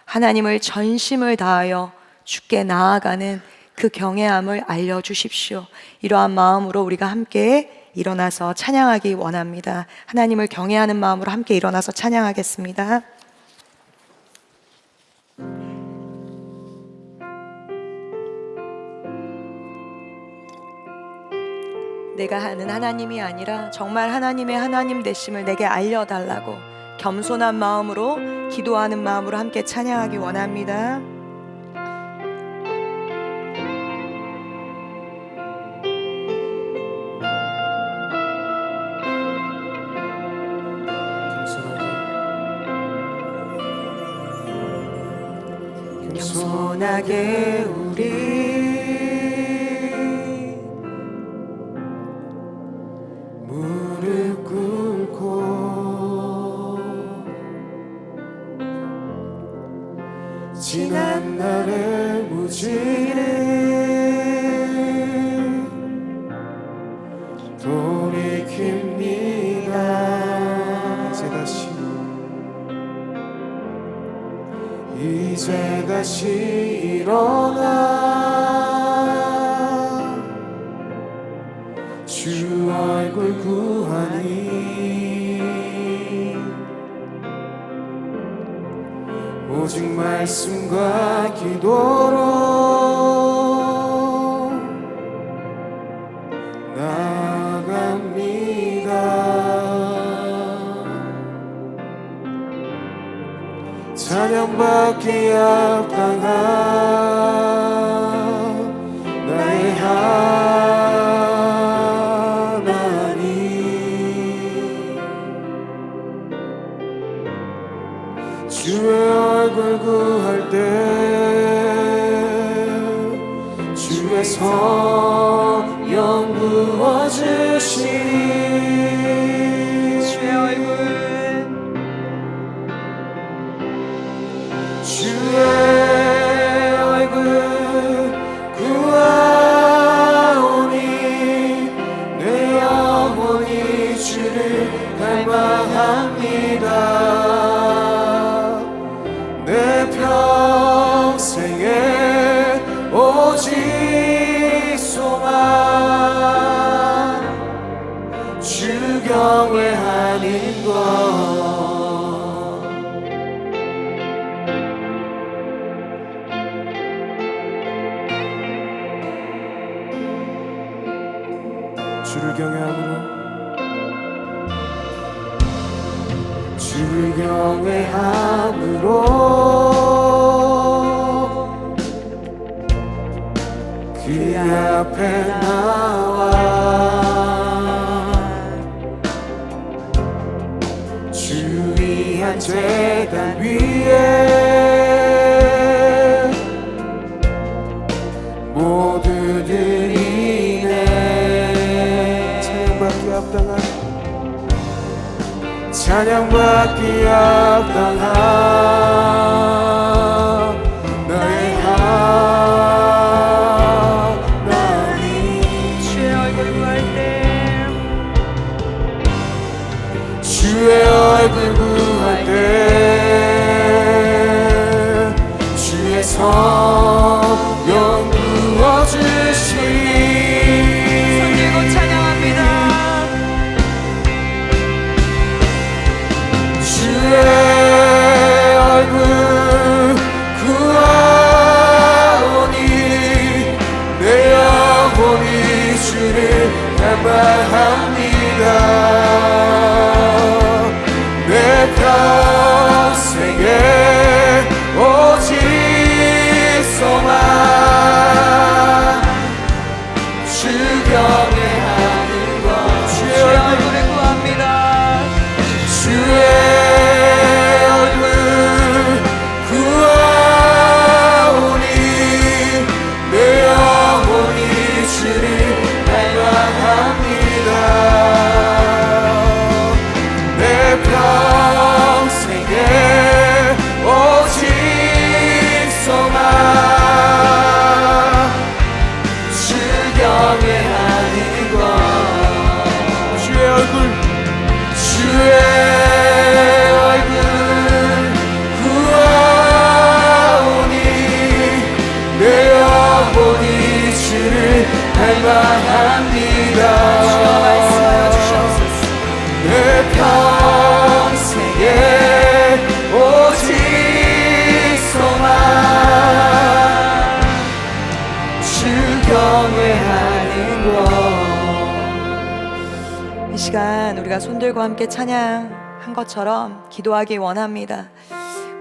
하나님을 전심을 다하여 주께 나아가는 그 경외함을 알려주십시오. 이러한 마음으로 우리가 함께 일어나서 찬양하기 원합니다. 하나님을 경외하는 마음으로 함께 일어나서 찬양하겠습니다. 내가 하는 하나님이 아니라 정말 하나님의 하나님 되심을 내게 알려달라고 겸손한 마음으로 기도하는 마음으로 함께 찬양하기 원합니다. 겸손하게 우리 무릎 꿇고 지난 날의 무지를 돌이킵니다. 이제 다시 일어나 주 얼굴 구하니 오직 말씀과 기도로 나아갑니다. 찬양받기 합당한 성령 부어주시니 주의 얼굴 주의 얼굴 구하오니 내 영혼이 주를 갈망합니다. 내 평생에 오직 소망 주 경외하는 것. 주를 경외함으로 주를 경외함으로 그 앞에 나와 주 위한 제단 위에 모두 드리네. 찬양받기 합당한 찬양받기 합당한 나의 하나님. 주의 얼굴 구할 때 주의 얼굴 구할 때 주의 성령 부어주시니 손 들고 찬양합니다. 주의 얼굴 구하오니 내 영혼이 주를 갈망합니다. 내 평생에 오직 소망 주 경외하는 것. 주의 얼굴을 구합니다. 주의 얼굴 구하오니 내 영혼이 주를 갈망합니다. 내 평생에 오직 소망 주 경외하는 것. 주의 얼굴 주의 얼굴 구하오니 내 영혼이 주를 갈망합니다. 주여 말씀하여 주시옵소서. 내 평생에 오직 소망 주 경외하는 것. 이 시간 우리가 손들고 함께 찬양한 것처럼 기도하기 원합니다.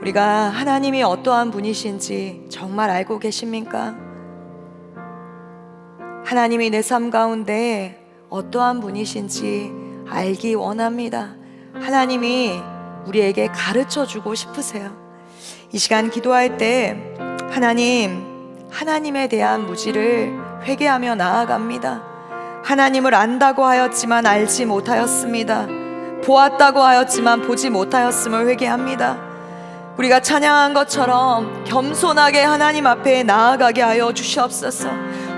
우리가 하나님이 어떠한 분이신지 정말 알고 계십니까? 하나님이 내 삶 가운데 어떠한 분이신지 알기 원합니다. 하나님이 우리에게 가르쳐 주고 싶으세요. 이 시간 기도할 때 하나님에 대한 무지를 회개하며 나아갑니다. 하나님을 안다고 하였지만 알지 못하였습니다. 보았다고 하였지만 보지 못하였음을 회개합니다. 우리가 찬양한 것처럼 겸손하게 하나님 앞에 나아가게 하여 주시옵소서.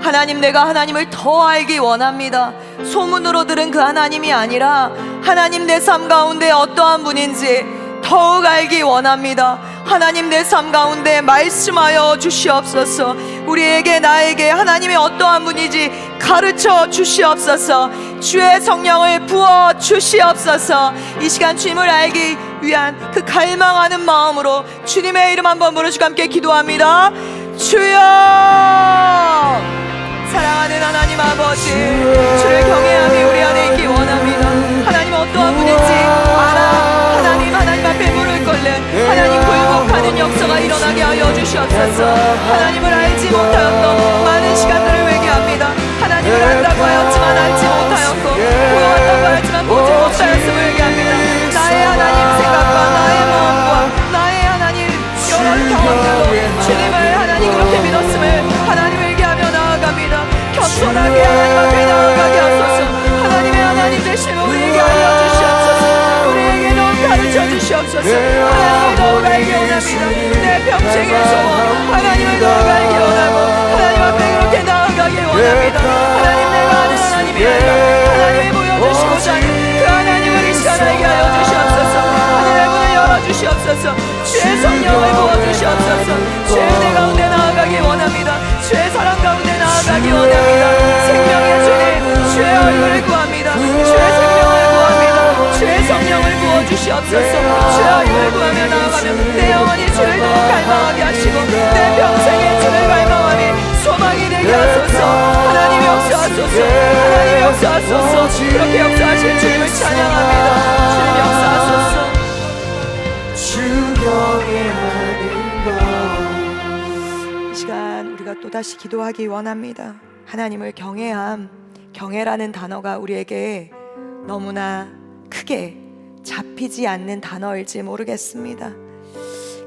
하나님, 내가 하나님을 더 알기 원합니다. 소문으로 들은 그 하나님이 아니라 하나님 내 삶 가운데 어떠한 분인지 더욱 알기 원합니다. 하나님 내 삶 가운데 말씀하여 주시옵소서. 우리에게 나에게 하나님이 어떠한 분인지 가르쳐 주시옵소서. 주의 성령을 부어 주시옵소서. 이 시간 주님을 알기 위한 그 갈망하는 마음으로 주님의 이름 한번 부르시고 함께 기도합니다. 주여! 사랑하는 하나님 아버지, 주를 경외함이 우리 안에 있기 원합니다. 하나님 어떠한 분인지 알아. 하나님 앞에 무릎 꿇는 하나님 굴복하는 역사가 일어나게 하여 주시옵소서. 하나님을 알지 못하였던 많은 시간들을 회개합니다. 하나님을 안다고 하였지만 알지 못하였고, 보았다고 하였지만 보지 못하였음을 회개합니다. 나의 하나님 생각과 나의 마음과 나의 하나님 여러 경험들로 주님을 하나님 그렇게 믿었음을 하나님 회개하며 나아갑니다. 주시옵소서. 하나님을 더 알기 원합니다. 내 평생의 소원 하나님을 더 알기 원하고 하나님 앞에 그렇게 나아가기 원합니다. 하나님 내가 아는 하나님이 아니라 하나님이 보여주시고자 하는 그 하나님을 이 시간 알게 하여 주시옵소서. 하늘의 문을 열어주시옵소서. 주의 성령을 부어주시옵소서. 주의 내 가운데 나아가기 원합니다. 주의 사랑 가운데 나아가기 원합니다. 생명의 주님 주의 얼굴을 구합니다. 주의 생명을 구합니다. 주의 성령을 부어주시옵소서. 주의 얼굴을 구하며 나아가며 내 영혼이 주를 더욱 갈망하게 하시고 내 평생에 주를 갈망하니 소망이 되게 하소서. 하나님 역사하소서. 하나님 역사하소서. 그렇게 역사하실 주님을 찬양합니다. 주님 역사하소서. 주경의 하는가. 이 시간 우리가 또다시 기도하기 원합니다. 하나님을 경외함, 경외라는 단어가 우리에게 너무나 크게 잡히지 않는 단어일지 모르겠습니다.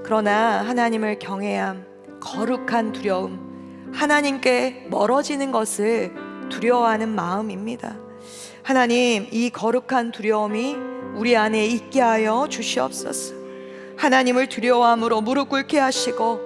그러나 하나님을 경외함, 거룩한 두려움, 하나님께 멀어지는 것을 두려워하는 마음입니다. 하나님, 이 거룩한 두려움이 우리 안에 있게 하여 주시옵소서. 하나님을 두려워함으로 무릎 꿇게 하시고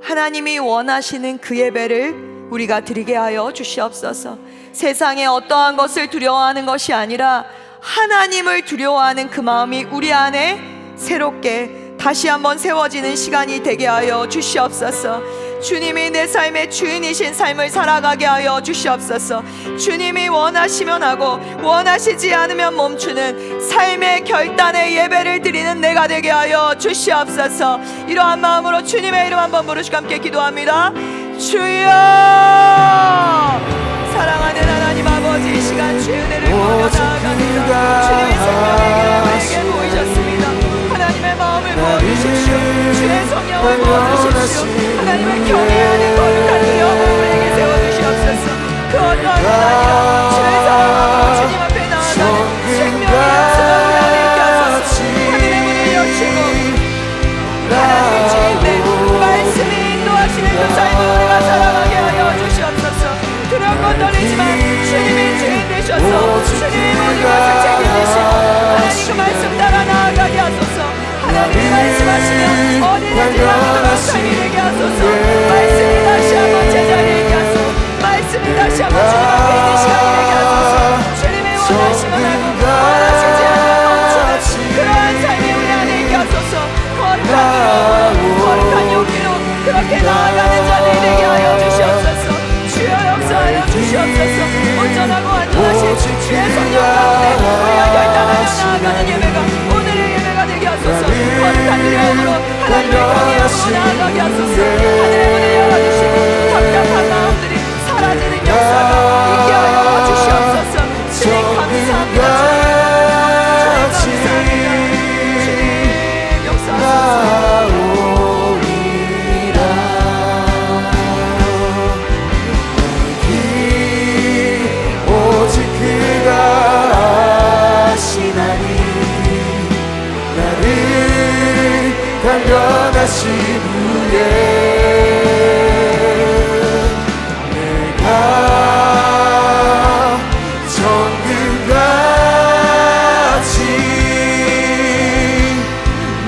하나님이 원하시는 그 예배를 우리가 드리게 하여 주시옵소서. 세상에 어떠한 것을 두려워하는 것이 아니라 하나님을 두려워하는 그 마음이 우리 안에 새롭게 다시 한번 세워지는 시간이 되게 하여 주시옵소서. 주님이 내 삶의 주인이신 삶을 살아가게 하여 주시옵소서. 주님이 원하시면 하고 원하시지 않으면 멈추는 삶의 결단의 예배를 드리는 내가 되게 하여 주시옵소서. 이러한 마음으로 주님의 이름 한번 부르시고 함께 기도합니다. 주여, 사랑하는 하나님 아버지, 이 시간 주의 은혜를 구하며 나아갑니다. 주님의 생명의 길을 우리에게 보이셨습니다. 하나님의 마음을 부어주십시오. 주의 성령을 부어주십시오. 하나님을 경외하는 거룩한 두려움을 우리에게 세워주시옵소서. 그 어떠한 것 아니라 주의 사랑으로 주님 앞에 나아가는 생명의 약속을 우리 안에 있게 하소서. 하늘의 문을 여시고 하나님의 주인내 말씀이 인도하시는 그 삶을 우리가 살아가게 하여 주시옵소서. 두렵고 떨리지만 주님이 주인 되셔서 주님이 모든 것을 책임지시고 하나님 그 말씀 따라 나아가게 하소서. 하나님이 말씀하시면 어디든지 나가도록 삶이 되게 하소서. 말씀이 다시 한번 제자리에 있게 하소서. 말씀이 다시 한번 주님 앞에 있는 시간이 되게 하소서. 주님의 원하심을 알고 원하시지 않으면 멈추는 그러한 삶이 우리 안에 있게 하소서. 거룩한 마음으로 거룩한 용기로 그렇게 나아가는 자들이 되게 하여 주시옵소서. 주여 역사하여 주시옵소서. 온전하고 완전하신 주의 성령 가운데 우리가 결단하여 나아가는 예배가 오늘의 예배가 되게 하소서. 거룩한 두려움으로 하나님을 경외하고 나아가게 하소서. 하늘의 문을 열어주시고 답답한 마음들이 사라지는 역사가 있게 하여 주시옵소서. 주님 감사합니다. 주님 감사합니다. 주님 역사하소서. 단련하신 후에 내가 정금같이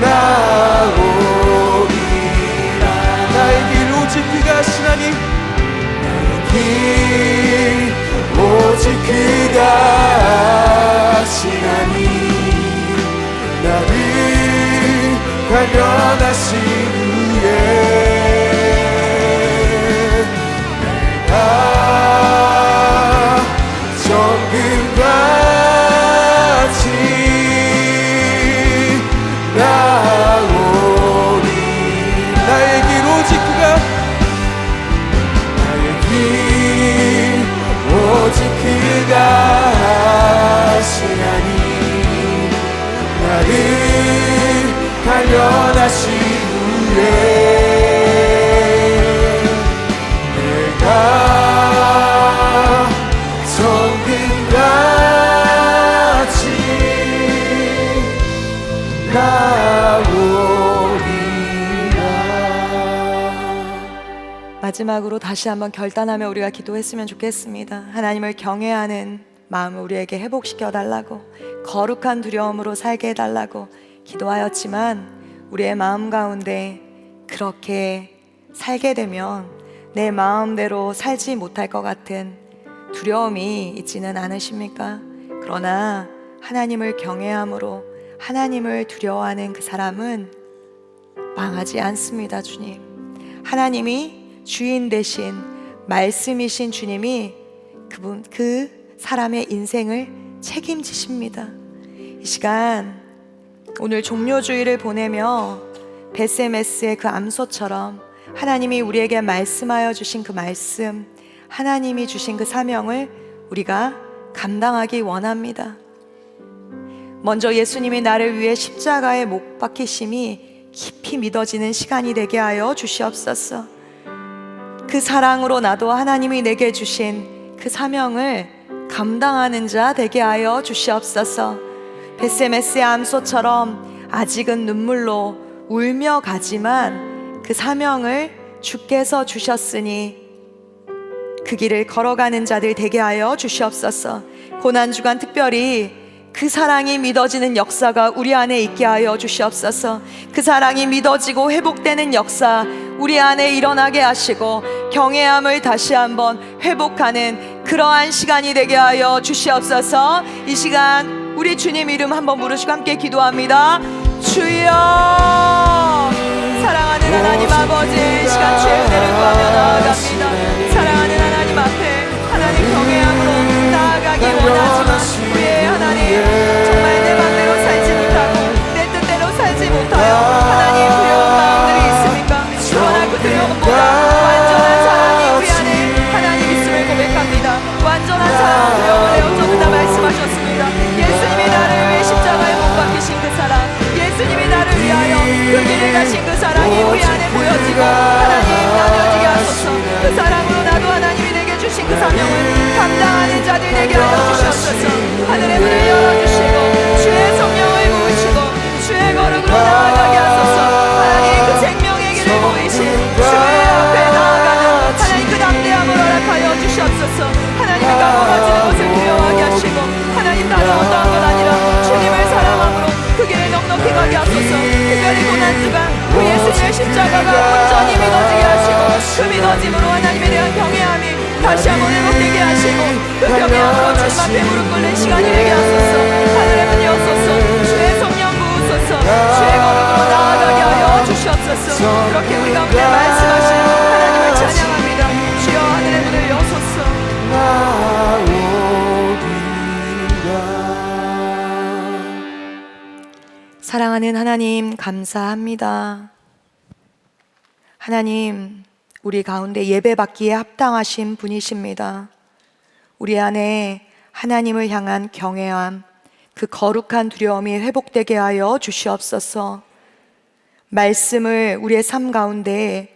나오리라. 나의 길 오직 그가 하시나니 나의 길 오직 그가 하시나니 나를 단련하신 후에 내가 정금같이 나오리. 나의 길 오직 그가 나의 길 오직 그가 하시나니 나를 단련하신 후에 내가 정금같이 나오리라. 마지막으로 다시 한번 결단하며 우리가 기도했으면 좋겠습니다. 하나님을 경외하는 마음을 우리에게 회복시켜 달라고, 거룩한 두려움으로 살게 해달라고, 기도하였지만 우리의 마음 가운데 그렇게 살게 되면 내 마음대로 살지 못할 것 같은 두려움이 있지는 않으십니까? 그러나 하나님을 경외함으로 하나님을 두려워하는 그 사람은 망하지 않습니다. 주님, 하나님이 주인 되신 말씀이신 주님이 그 사람의 인생을 책임지십니다. 이 시간 오늘 종료주의를 보내며 베세메스의 그 암소처럼 하나님이 우리에게 말씀하여 주신 그 말씀, 하나님이 주신 그 사명을 우리가 감당하기 원합니다. 먼저 예수님이 나를 위해 십자가에 못 박히심이 깊이 믿어지는 시간이 되게 하여 주시옵소서. 그 사랑으로 나도 하나님이 내게 주신 그 사명을 감당하는 자 되게 하여 주시옵소서. 베세메스의 암소처럼 아직은 눈물로 울며 가지만 그 사명을 주께서 주셨으니 그 길을 걸어가는 자들 되게 하여 주시옵소서. 고난주간 특별히 그 사랑이 믿어지는 역사가 우리 안에 있게 하여 주시옵소서. 그 사랑이 믿어지고 회복되는 역사 우리 안에 일어나게 하시고 경외함을 다시 한번 회복하는 그러한 시간이 되게 하여 주시옵소서. 이 시간 우리 주님 이름 한번 부르시고 함께 기도합니다. 주여, 사랑하는 하나님 아버지, 시간 주의 은혜를 구하며 나아갑니다. 사랑하는 하나님 앞에 하나님 경외함으로 나아가기 원하지만 우리의 하나님 정말 내 맘대로 살지 못하고 내 뜻대로 살지 못하여 하나님 두려운 마음들이 있습니까? 그러나 그 두려움보다 완전한 사랑이 우리 안에 하나님 있음을 고백합니다. 완전한 사랑은 두려움을 내어쫓는다 말씀하셨습니다. 예수님이 나를 위해 십자가에 못 박히신 그 사랑, 예수님이 나를 위하여 그 길을 가신 그 사랑이 우리 안에 보여지고 하나님 나눠지게 하소서. 그 사랑으로 나도 하나님이 내게 주신 그 사명을 감당하는 자들 되게 하여 주시옵소서. 하늘의 문을 열어주시고 주의 성령을 부으시고 주의 거룩으로 나아가게 하소서. 하나님 그 생명의 길을 보이신 주의 앞에 나아가는 하나님 그 담대함을 허락하여 주시옵소서. 하나님의 가까워지는 것을 두려워하게 하시고 하나님 나는 어떠한 것 아니라 주님을 사랑함으로 그 길을 넉넉히 가게 하소서. 특별히 고난주간 우리 예수님의 십자가가 온전히 믿어지게 하시고 그 믿어짐으로 하나님에 대한 경외함이 다시 한번 회복되게 하시고 그 경외함으로 주님 앞에 무릎 꿇는 시간이 되게 하소서. 하늘의 문 여소서. 주의 성령 부으소서. 주의 거룩으로 나아가게 하여 주시옵소서. 그렇게 우리 가운데 말씀하신 하나님을 찬양합니다. 주여 하늘의 문을 여소서. 사랑하는 하나님 감사합니다. 하나님 우리 가운데 예배받기에 합당하신 분이십니다. 우리 안에 하나님을 향한 경외함, 그 거룩한 두려움이 회복되게 하여 주시옵소서. 말씀을 우리의 삶 가운데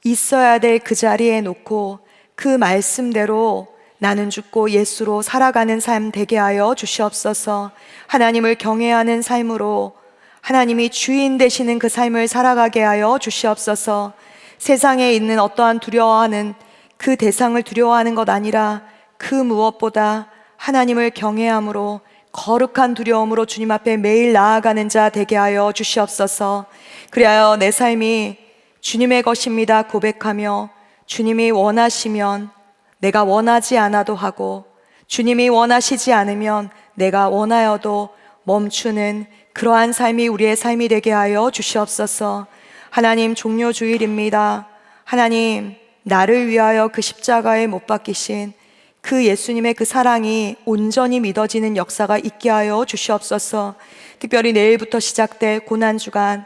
있어야 될 그 자리에 놓고 그 말씀대로 나는 죽고 예수로 살아가는 삶 되게 하여 주시옵소서. 하나님을 경외하는 삶으로 하나님이 주인 되시는 그 삶을 살아가게 하여 주시옵소서. 세상에 있는 어떠한 두려워하는 그 대상을 두려워하는 것 아니라 그 무엇보다 하나님을 경외함으로 거룩한 두려움으로 주님 앞에 매일 나아가는 자 되게 하여 주시옵소서. 그리하여 내 삶이 주님의 것입니다 고백하며 주님이 원하시면 내가 원하지 않아도 하고 주님이 원하시지 않으면 내가 원하여도 멈추는 그러한 삶이 우리의 삶이 되게 하여 주시옵소서. 하나님 종료주일입니다. 하나님 나를 위하여 그 십자가에 못 박히신 그 예수님의 그 사랑이 온전히 믿어지는 역사가 있게 하여 주시옵소서. 특별히 내일부터 시작될 고난주간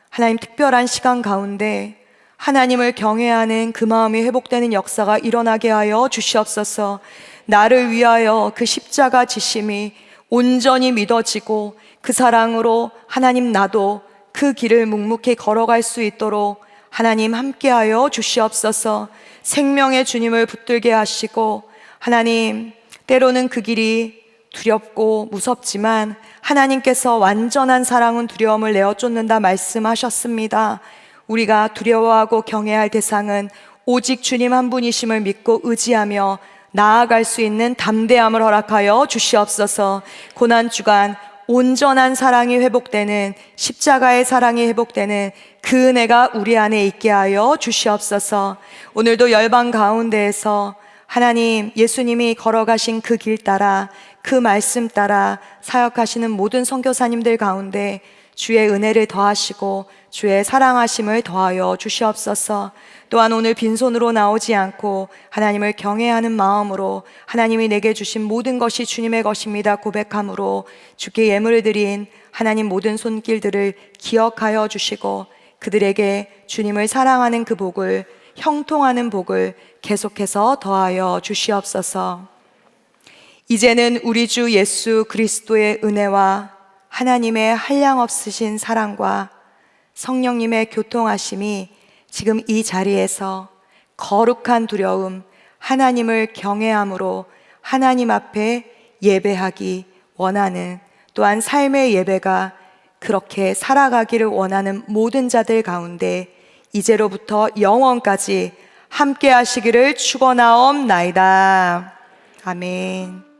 하나님 특별한 시간 가운데 하나님을 경외하는 그 마음이 회복되는 역사가 일어나게 하여 주시옵소서. 나를 위하여 그 십자가 지심이 온전히 믿어지고 그 사랑으로 하나님 나도 그 길을 묵묵히 걸어갈 수 있도록 하나님 함께하여 주시옵소서. 생명의 주님을 붙들게 하시고 하나님 때로는 그 길이 두렵고 무섭지만 하나님께서 완전한 사랑은 두려움을 내어쫓는다 말씀하셨습니다. 우리가 두려워하고 경외할 대상은 오직 주님 한 분이심을 믿고 의지하며 나아갈 수 있는 담대함을 허락하여 주시옵소서. 고난주간 온전한 사랑이 회복되는, 십자가의 사랑이 회복되는 그 은혜가 우리 안에 있게 하여 주시옵소서. 오늘도 열방 가운데에서 하나님, 예수님이 걸어가신 그 길 따라, 그 말씀 따라 사역하시는 모든 선교사님들 가운데 주의 은혜를 더하시고 주의 사랑하심을 더하여 주시옵소서. 또한 오늘 빈손으로 나오지 않고 하나님을 경외하는 마음으로 하나님이 내게 주신 모든 것이 주님의 것입니다 고백함으로 주께 예물을 드린 하나님 모든 손길들을 기억하여 주시고 그들에게 주님을 사랑하는 그 복을, 형통하는 복을 계속해서 더하여 주시옵소서. 이제는 우리 주 예수 그리스도의 은혜와 하나님의 한량없으신 사랑과 성령님의 교통하심이 지금 이 자리에서 거룩한 두려움, 하나님을 경외함으로 하나님 앞에 예배하기 원하는, 또한 삶의 예배가 그렇게 살아가기를 원하는 모든 자들 가운데 이제로부터 영원까지 함께 하시기를 축원하옵나이다. 아멘.